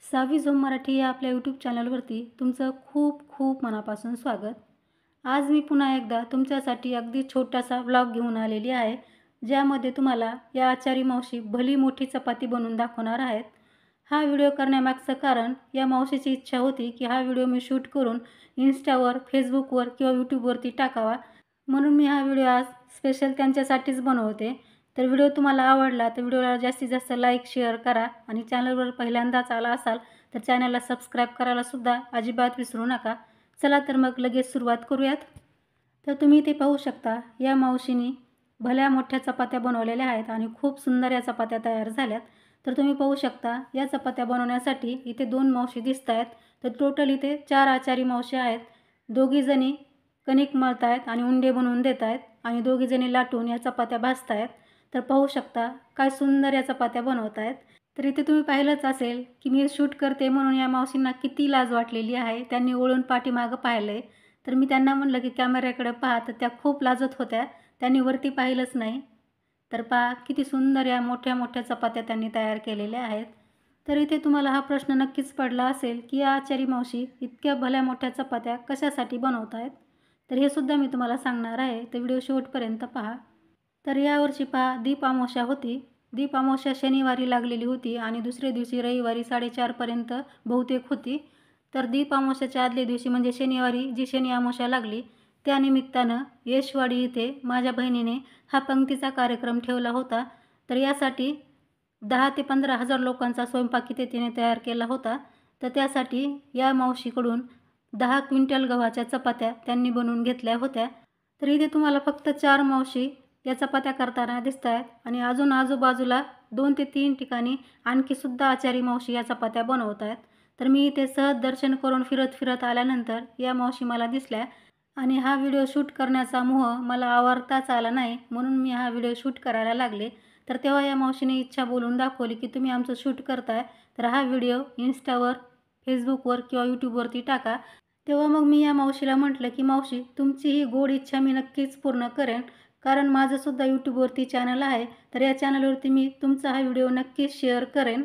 सावी zone Marathi या आपल्या YouTube चॅनलवरती तुमचं खूप खूप मनापासून स्वागत। आज मी पुन्हा एकदा तुमच्यासाठी अगदी छोटासा व्लॉग घेऊन आलेली आहे, ज्यामध्ये तुम्हाला या आचारी मावशी भली मोठी चपाती बनवून दाखवणार आहेत। हा व्हिडिओ करण्यामागचं कारण या मावशीची इच्छा होती की हा व्हिडिओ मी शूट करून इन्स्टावर, फेसबुकवर किंवा यूट्यूबवरती टाकावा, म्हणून मी हा व्हिडिओ आज स्पेशल त्यांच्यासाठीच बनवते। तर व्हिडिओ तुम्हाला आवडला तर व्हिडिओला जास्तीत जास्त लाईक शेअर करा आणि चॅनलवर पहिल्यांदाच आला असाल तर चॅनलला सबस्क्राईब करायला सुद्धा अजिबात विसरू नका। चला तर मग लगेच सुरुवात करूयात। तर तुम्ही इथे पाहू शकता या मावशीनी भल्या मोठ्या चपात्या बनवलेल्या आहेत आणि खूप सुंदर या चपात्या तयार झाल्यात। तर तुम्ही पाहू शकता या चपात्या बनवण्यासाठी इथे 2 मावशी दिसत आहेत। तर टोटल इथे 4 आचारी मावशी आहेत। दोघी जणी कणिक मळतायत आणि उंडे बनवून देत आहेत आणि दोघी जणी लाटून या चपात्या भाजतायत। तर पाहू शकता काय सुंदर या चपात्या बनवत आहेत। तर इथे तुम्ही पाहिलंच असेल की मी शूट करते म्हणून या मावशींना किती लाज वाटलेली आहे। त्यांनी वळून पाठीमागं पाहिलंय। तर मी त्यांना म्हणलं की कॅमेऱ्याकडे पहा, तर त्या खूप लाजत होत्या, त्यांनी वरती पाहिलंच नाही। तर पहा किती सुंदर या मोठ्या मोठ्या चपात्या त्यांनी तयार केलेल्या आहेत। तर इथे तुम्हाला हा प्रश्न नक्कीच पडला असेल की या आचारी मावशी इतक्या भल्या मोठ्या चपात्या कशासाठी बनवत आहेत। तर हे सुद्धा मी तुम्हाला सांगणार आहे, तर व्हिडिओ शेवटपर्यंत पहा। तर यावर्षी पहा दीप अमावस्या होती। दीप अमावस्या शनिवारी लागलेली होती आणि दुसऱ्या दिवशी रविवारी 4:30 पर्यंत बहुतेक होती। तर दीप अमावस्याच्या आदल्या दिवशी म्हणजे शनिवारी जी शनी अमावस्या लागली त्यानिमित्तानं येशवाडी इथे माझ्या बहिणीने हा पंक्तीचा कार्यक्रम ठेवला होता। तर यासाठी 10 ते 15 हजार लोकांचा स्वयंपाक इथे तिने तयार केला होता। तर त्यासाठी या मावशीकडून 10 क्विंटल गव्हाच्या चपात्या त्यांनी बनवून घेतल्या होत्या। तर इथे तुम्हाला फक्त 4 मावशी या चपात्या करताना दिसत आहेत आणि अजून आजूबाजूला 2 ते 3 ठिकाणी आणखी सुद्धा आचारी मावशी या चपात्या बनवत आहेत। तर मी इथे सहज दर्शन करून फिरत आल्यानंतर या मावशी मला दिसल्या आणि हा व्हिडिओ शूट करण्याचा मोह मला आवरताच आला नाही, म्हणून मी हा व्हिडिओ शूट करायला लागले। तर तेव्हा या मावशीने इच्छा बोलून दाखवली की तुम्ही आमचं शूट करताय तर हा व्हिडिओ इन्स्टावर, फेसबुकवर किंवा यूट्यूबवरती टाका। तेव्हा मग मी या मावशीला म्हटलं की मावशी, तुमची ही गोड इच्छा मी नक्कीच पूर्ण करेन, कारण माझं सुद्धा यूट्यूबवरती चॅनल आहे। तर या चॅनलवरती मी तुमचा हा व्हिडिओ नक्कीच शेअर करेन।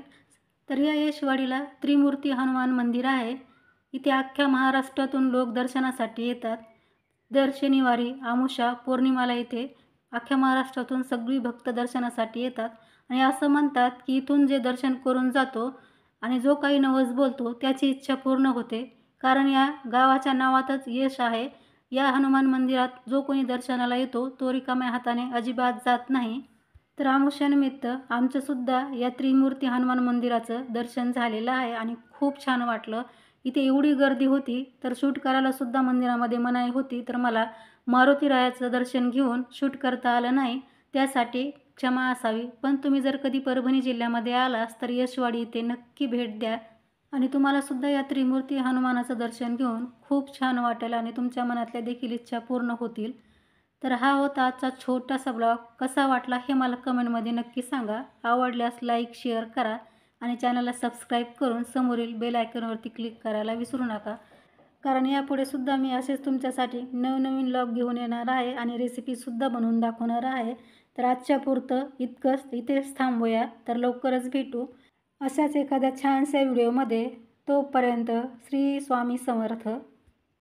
तर या येशवाडीला त्रिमूर्ती हनुमान मंदिर आहे। इथे अख्ख्या महाराष्ट्रातून लोक दर्शनासाठी येतात। दर शनिवारी, अमावस्या, पौर्णिमाला इथे अख्ख्या महाराष्ट्रातून सगळी भक्त दर्शनासाठी येतात आणि असं म्हणतात की इथून जे दर्शन करून जातो आणि जो काही नवस बोलतो त्याची इच्छा पूर्ण होते, कारण या गावाच्या नावातच यश आहे। या हनुमान मंदिरात जो कोणी दर्शनाला येतो तो रिकाम्या हाताने अजिबात जात नाही। तर अमावस्यानिमित्त आमचंसुद्धा या त्रिमूर्ती हनुमान मंदिराचं दर्शन झालेलं आहे आणि खूप छान वाटलं। इथे एवढी गर्दी होती तर शूट करायला सुद्धा मंदिरामध्ये मनाई होती, तर मला मारुतीरायाचं दर्शन घेऊन शूट करता आलं नाही, त्यासाठी क्षमा असावी। पण तुम्ही जर कधी परभणी जिल्ह्यामध्ये आलास तर येशवाडी इथे नक्की भेट द्या आणि तुम्हाला सुद्धा या त्रिमूर्ती हनुमानाचं दर्शन घेऊन खूप छान वाटेल आणि तुमच्या मनातल्या देखील इच्छा पूर्ण होतील। तर हा होता आजचा छोटासा ब्लॉग। कसा वाटला हे मला कमेंटमध्ये नक्की सांगा। आवडल्यास लाईक शेअर करा आणि चॅनलला सबस्क्राईब करून समोरील बेल आयकॉनवरती क्लिक करायला विसरू नका, कारण यापुढे सुद्धा मी असेच तुमच्यासाठी नवनवीन ब्लॉग घेऊन येणार आहे आणि रेसिपीसुद्धा बनवून दाखवणार आहे। तर आजच्या पुरतं इतकंच, इथेच थांबूया। तर लवकरच भेटू अशाच एखाद्या छानशा व्हिडिओमध्ये। तोपर्यंत श्री स्वामी समर्थ।